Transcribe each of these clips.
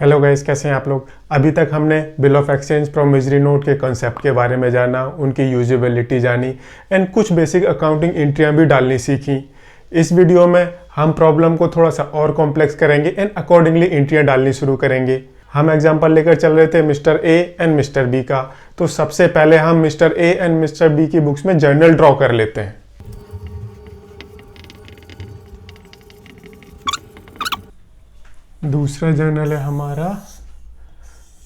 Hello guys, कैसे हैं आप लोग। अभी तक हमने bill of exchange promissory note के कॉन्सेप्ट के बारे में जाना, उनकी यूजेबिलिटी जानी एंड कुछ बेसिक अकाउंटिंग एंट्रियां भी डालनी सीखी। इस वीडियो में हम प्रॉब्लम को थोड़ा सा और कॉम्प्लेक्स करेंगे एंड अकॉर्डिंगली एंट्रियां डालनी शुरू करेंगे। हम एग्जांपल लेकर चल रहे थे mister A and mister B का, तो सबसे पहले हम mister A and mister B की बुक्स में जर्नल ड्रॉ कर लेते हैं। दूसरा जर्नल है हमारा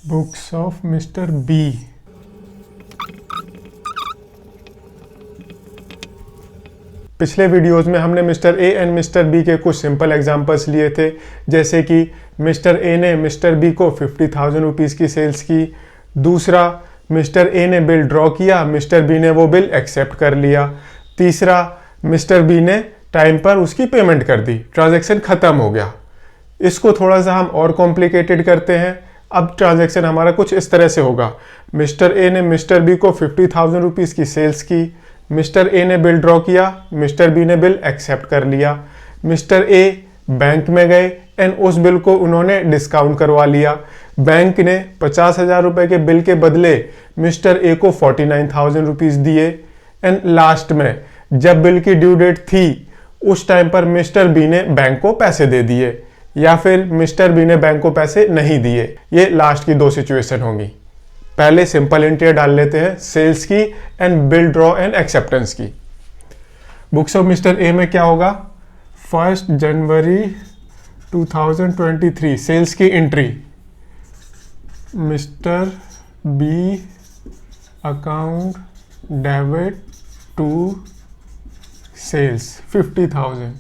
बुक्स ऑफ मिस्टर बी। पिछले वीडियोस में हमने mister A and mister B के कुछ सिंपल एग्जांपल्स लिए थे, जैसे कि मिस्टर ए ने मिस्टर बी को 50,000 रुपीज़ की सेल्स की। दूसरा, मिस्टर ए ने बिल ड्रॉ किया, मिस्टर बी ने वो बिल एक्सेप्ट कर लिया। तीसरा, मिस्टर बी ने टाइम पर उसकी पेमेंट कर दी, ट्रांजैक्शन ख़त्म हो गया। इसको थोड़ा सा हम और कॉम्प्लिकेटेड करते हैं। अब ट्रांजैक्शन हमारा कुछ इस तरह से होगा। मिस्टर ए ने मिस्टर बी को 50,000 रुपीज़ की सेल्स की, मिस्टर ए ने बिल ड्रॉ किया, मिस्टर बी ने बिल एक्सेप्ट कर लिया। मिस्टर ए बैंक में गए एंड उस बिल को उन्होंने डिस्काउंट करवा लिया। बैंक ने 50,000 रुपये के बिल के बदले मिस्टर ए को 49,000 रुपीज़ दिए। एंड लास्ट में जब बिल की ड्यू डेट थी उस टाइम पर मिस्टर बी ने बैंक को पैसे दे दिए, या फिर मिस्टर बी ने बैंक को पैसे नहीं दिए। ये लास्ट की दो सिचुएशन होंगी। पहले सिंपल एंट्री डाल लेते हैं सेल्स की and bill draw and acceptance की। बुक्स ऑफ मिस्टर ए में क्या होगा? 1 जनवरी 2023 सेल्स की entry, mister B account debit to sales 50,000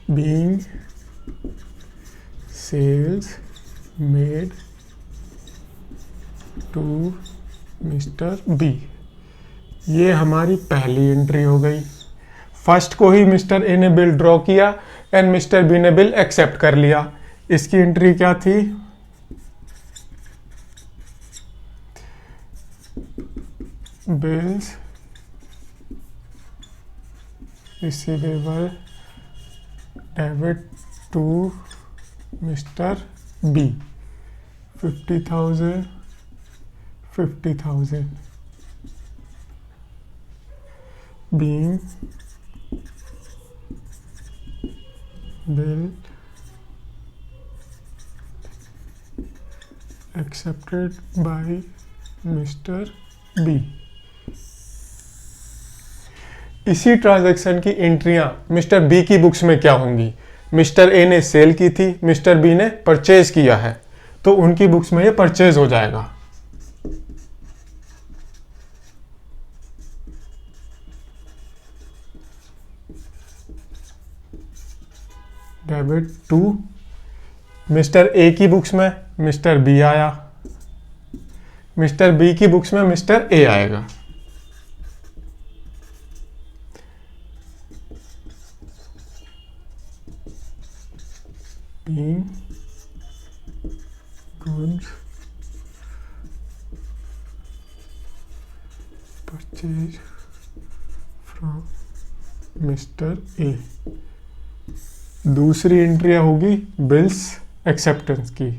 being sales made to Mr. B। ये हमारी पहली एंट्री हो गई। फर्स्ट को ही मिस्टर ए ने बिल ड्रॉ किया एंड मिस्टर बी ने बिल एक्सेप्ट कर लिया। इसकी एंट्री क्या थी? Bills receivable debit to Mr. B 50,000 being bill accepted by Mr. B। इसी ट्रांजैक्शन की एंट्रियां मिस्टर बी की बुक्स में क्या होंगी? मिस्टर ए ने सेल की थी, मिस्टर बी ने परचेज किया है, तो उनकी बुक्स में ये परचेज हो जाएगा। डेबिट टू मिस्टर ए की बुक्स में मिस्टर बी आया, मिस्टर बी की बुक्स में मिस्टर ए आएगा। Being goods purchased from Mr. A। दूसरी एंट्री होगी बिल्स एक्सेप्टेंस की।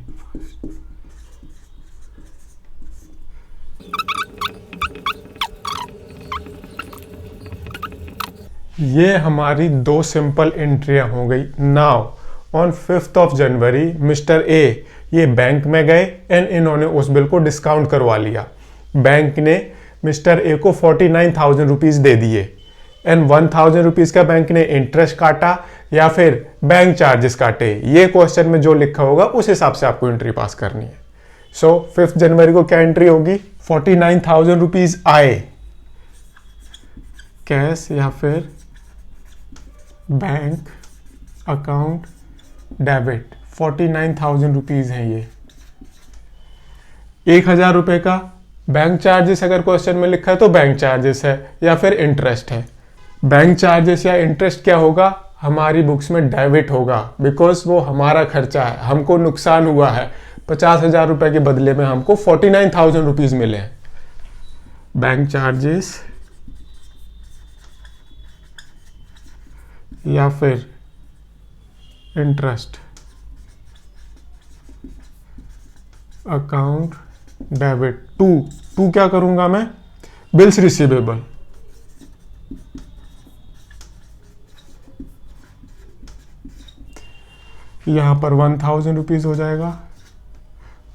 ये हमारी दो सिंपल एंट्रियां हो गई। Now on 5th of January mister A ये बैंक में गए एंड इन्होंने उस बिल को डिस्काउंट करवा लिया। बैंक ने मिस्टर ए को 49,000 रुपीज़ दे दिए एंड 1,000 रुपीज़ का बैंक ने इंटरेस्ट काटा या फिर बैंक चार्जेस काटे। ये क्वेश्चन में जो लिखा होगा उस हिसाब से आपको एंट्री पास करनी है। सो 5 जनवरी को क्या एंट्री होगी? 49,000 रुपीज़ आए कैश या फिर बैंक अकाउंट डेबिट 49,000 रुपीज़ है। ये 1,000 रुपये का बैंक चार्जेस अगर क्वेश्चन में लिखा है तो बैंक चार्जेस है या फिर इंटरेस्ट है। बैंक चार्जेस या इंटरेस्ट क्या होगा? हमारी बुक्स में डेबिट होगा, बिकॉज वो हमारा खर्चा है, हमको नुकसान हुआ है। 50,000 रुपये के बदले में हमको 49,000 रुपीज़ मिले हैं। बैंक चार्जेस या फिर इंटरेस्ट अकाउंट डेबिट टू क्या करूंगा मैं, बिल्स रिसीवेबल। यहां पर 1000 रुपीज हो जाएगा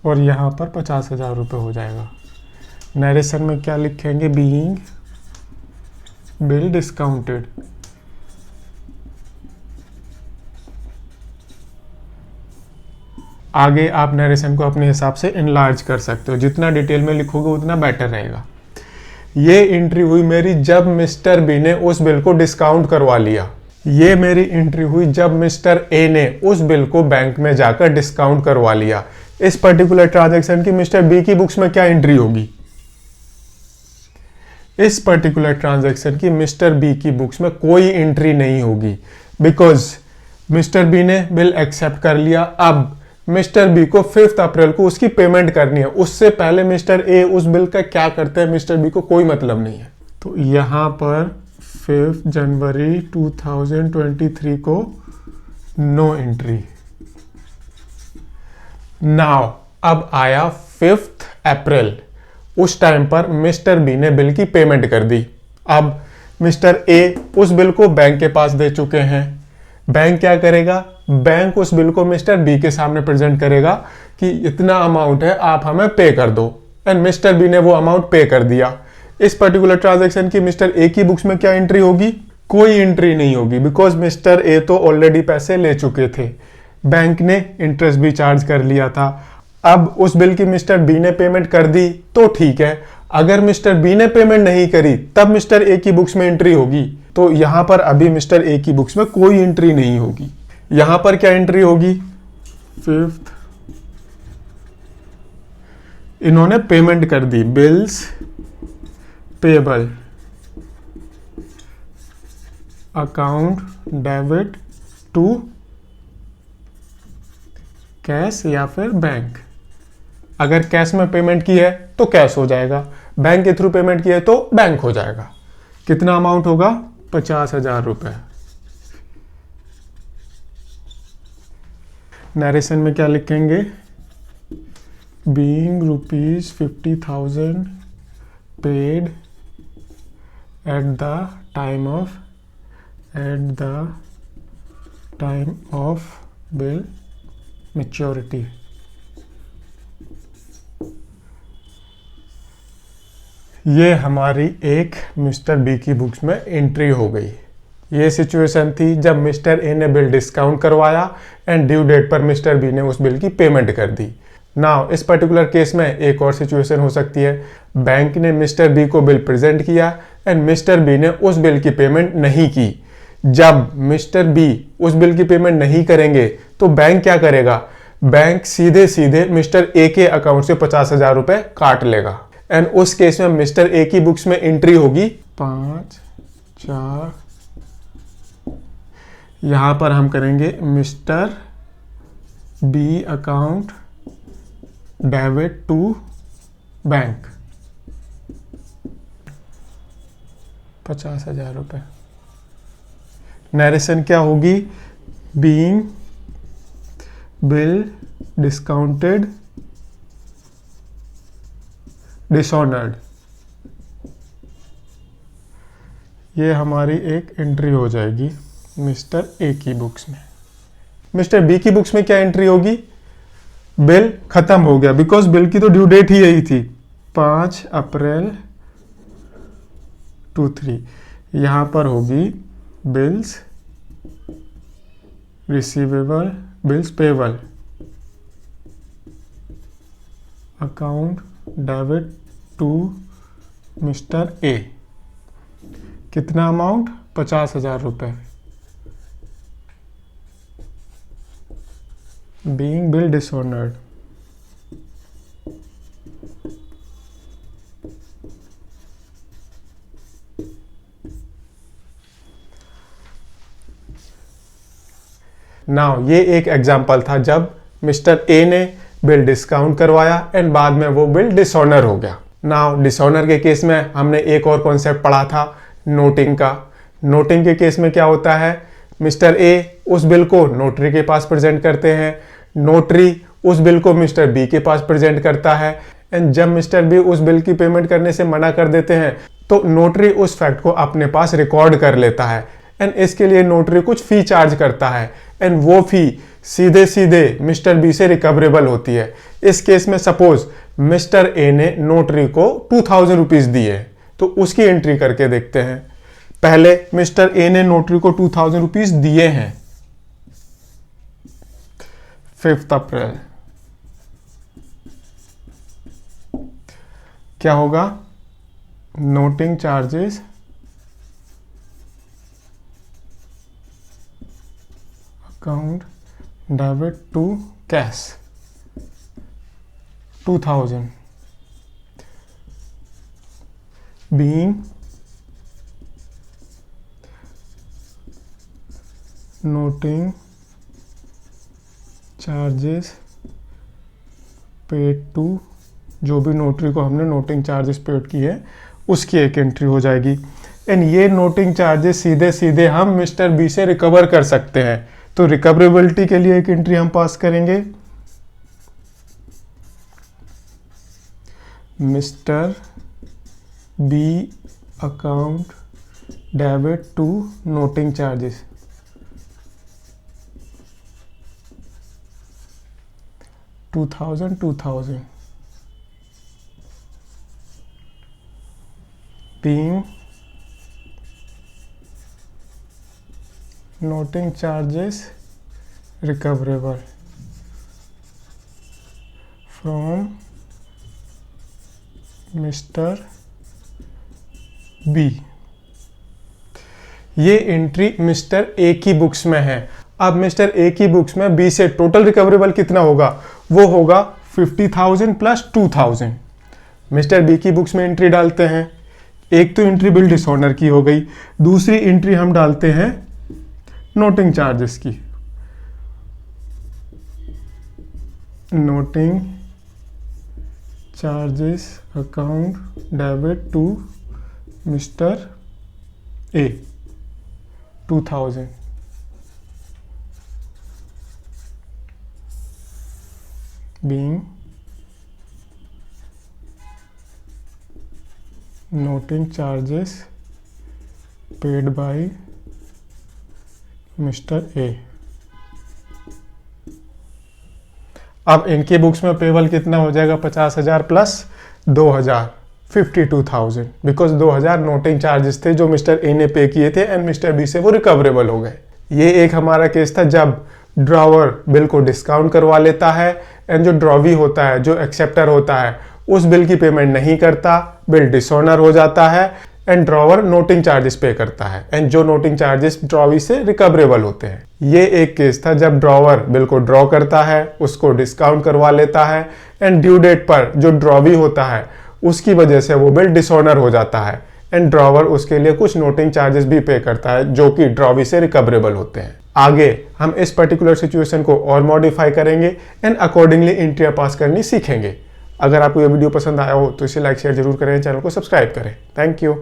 और यहां पर 50,000 रुपये हो जाएगा। नरेशन में क्या लिखेंगे, बीइंग बिल डिस्काउंटेड। आगे आप नरेशन को अपने हिसाब से इनलार्ज कर सकते हो, जितना डिटेल में लिखोगे उतना बेटर रहेगा। ये एंट्री हुई मेरी जब मिस्टर बी ने उस बिल को डिस्काउंट करवा लिया। ये मेरी एंट्री हुई जब मिस्टर ए ने उस बिल को बैंक में जाकर डिस्काउंट करवा लिया। इस पर्टिकुलर ट्रांजैक्शन की मिस्टर बी की बुक्स में क्या एंट्री होगी? इस पर्टिकुलर ट्रांजैक्शन की मिस्टर बी की बुक्स में कोई एंट्री नहीं होगी, बिकॉज मिस्टर बी ने बिल एक्सेप्ट कर लिया। अब मिस्टर बी को 5 अप्रैल को उसकी पेमेंट करनी है, उससे पहले मिस्टर ए उस बिल का क्या करते हैं मिस्टर बी को कोई मतलब नहीं है। तो यहां पर 5 जनवरी 2023 को नो एंट्री। नाउ अब आया 5 अप्रैल, उस टाइम पर मिस्टर बी ने बिल की पेमेंट कर दी। अब मिस्टर ए उस बिल को बैंक के पास दे चुके हैं। बैंक क्या करेगा, बैंक उस बिल को मिस्टर बी के सामने प्रेजेंट करेगा कि इतना अमाउंट है, आप हमें पे कर दो। एंड मिस्टर बी ने वो अमाउंट पे कर दिया। इस पर्टिकुलर ट्रांजैक्शन की मिस्टर ए की बुक्स में क्या एंट्री होगी? कोई एंट्री नहीं होगी, बिकॉज मिस्टर ए तो ऑलरेडी पैसे ले चुके थे, बैंक ने इंटरेस्ट भी चार्ज कर लिया था। अब उस बिल की मिस्टर बी ने पेमेंट कर दी तो ठीक है, अगर मिस्टर बी ने पेमेंट नहीं करी तब मिस्टर ए की बुक्स में एंट्री होगी। तो यहां पर अभी मिस्टर ए की बुक्स में कोई एंट्री नहीं होगी। यहां पर क्या एंट्री होगी? 5th इन्होंने पेमेंट कर दी, bills payable account debit to cash या फिर बैंक। अगर कैश में पेमेंट की है तो कैश हो जाएगा, बैंक के थ्रू पेमेंट की है तो बैंक हो जाएगा। कितना अमाउंट होगा? 50,000 रुपए। नरेशन में क्या लिखेंगे? Being ₹50,000 paid at the time of bill maturity. ये हमारी एक मिस्टर बी की बुक्स में एंट्री हो गई। ये सिचुएशन थी जब मिस्टर ए ने बिल डिस्काउंट करवाया एंड ड्यू डेट पर मिस्टर बी ने उस बिल की पेमेंट कर दी। नाउ इस पर्टिकुलर केस में एक और सिचुएशन हो सकती है, बैंक ने मिस्टर बी को बिल प्रेजेंट किया एंड मिस्टर बी ने उस बिल की पेमेंट नहीं की। जब मिस्टर बी उस बिल की पेमेंट नहीं करेंगे तो बैंक क्या करेगा? बैंक सीधे सीधे मिस्टर ए के अकाउंट से 50,000 रुपए काट लेगा एंड उस केस में मिस्टर ए की बुक्स में एंट्री होगी 5/4। यहां पर हम करेंगे mister B account debit to bank 50,000 रुपए। नरेशन क्या होगी? Being bill discounted dishonoured. ये हमारी एक एंट्री हो जाएगी मिस्टर ए की बुक्स में। मिस्टर बी की बुक्स में क्या एंट्री होगी? बिल खत्म हो गया, बिकॉज बिल की तो ड्यू डेट ही यही थी 5 अप्रैल 23। यहां पर होगी bills receivable bills payable account debit to mister A. कितना अमाउंट? 50,000 रुपए। Being bill dishonoured. नाउ ये एक एग्जाम्पल था जब मिस्टर ए ने बिल डिस्काउंट करवाया एंड बाद में वो बिल डिसऑनर हो गया। नाउ डिसऑनर के केस में हमने एक और कॉन्सेप्ट पढ़ा था, नोटिंग का। नोटिंग के केस में क्या होता है? मिस्टर ए उस बिल को नोटरी के पास प्रेजेंट करते हैं, नोटरी उस बिल को मिस्टर बी के पास प्रेजेंट करता है, एंड जब मिस्टर बी उस बिल की पेमेंट करने से मना कर देते हैं तो नोटरी उस फैक्ट को अपने पास रिकॉर्ड कर लेता है, एंड इसके लिए नोटरी कुछ फी चार्ज करता है, एंड वो फी सीधे सीधे मिस्टर बी से रिकवरेबल होती है। इस केस में सपोज मिस्टर ए ने नोटरी को 2000 रुपीज दिए, तो उसकी एंट्री करके देखते हैं। पहले मिस्टर ए ने नोटरी को 2000 रुपीज दिए हैं 5 अप्रैल। क्या होगा? Noting charges account debit to cash 2000 being noting charges paid to, जो भी नोटरी को हमने नोटिंग चार्जेस पेड की है उसकी एक एंट्री हो जाएगी, एंड ये नोटिंग चार्जेस सीधे सीधे हम मिस्टर बी से रिकवर कर सकते हैं। तो रिकवरेबिलिटी के लिए एक एंट्री हम पास करेंगे, mister B account debit to noting charges 2000 being noting charges recoverable from Mr. B। ये एंट्री मिस्टर ए की बुक्स में है। अब मिस्टर ए की बुक्स में बी से टोटल रिकवरेबल कितना होगा? वो होगा 50,000 प्लस 2,000। मिस्टर बी की बुक्स में एंट्री डालते हैं। एक तो एंट्री बिल डिसऑनर की हो गई, दूसरी एंट्री हम डालते हैं नोटिंग चार्जेस की। Noting charges account debit to mister A 2000 being noting charges paid by mister A. अब इनकी बुक्स में पेबल कितना हो जाएगा? 50,000 प्लस 2,000 52,000, बिकॉज 2,000 नोटिंग चार्जेस थे जो मिस्टर ए ने पे किए थे एंड मिस्टर बी से वो रिकवरेबल हो गए। ये एक हमारा केस था जब ड्रॉवर बिल को डिस्काउंट करवा लेता है एंड जो ड्रॉवी होता है, जो एक्सेप्टर होता है, उस बिल की पेमेंट नहीं करता, बिल डिसऑनर हो जाता है एंड ड्रॉवर नोटिंग चार्जेस पे करता है, एंड जो नोटिंग चार्जेस ड्रॉवी से रिकवरेबल होते हैं। ये एक केस था जब ड्रॉवर बिल को ड्रॉ करता है, उसको डिस्काउंट करवा लेता है एंड ड्यू डेट पर जो ड्रॉवी होता है उसकी वजह से वो बिल डिसऑनर हो जाता है एंड ड्रॉवर उसके लिए कुछ नोटिंग चार्जेस भी पे करता है जो कि ड्रॉवी से रिकवरेबल होते हैं। आगे हम इस पर्टिकुलर सिचुएशन को और मॉडिफाई करेंगे एंड अकॉर्डिंगली एंट्रियां पास करनी सीखेंगे। अगर आपको ये वीडियो पसंद आया हो तो इसे लाइक शेयर जरूर करें, चैनल को सब्सक्राइब करें। Thank you.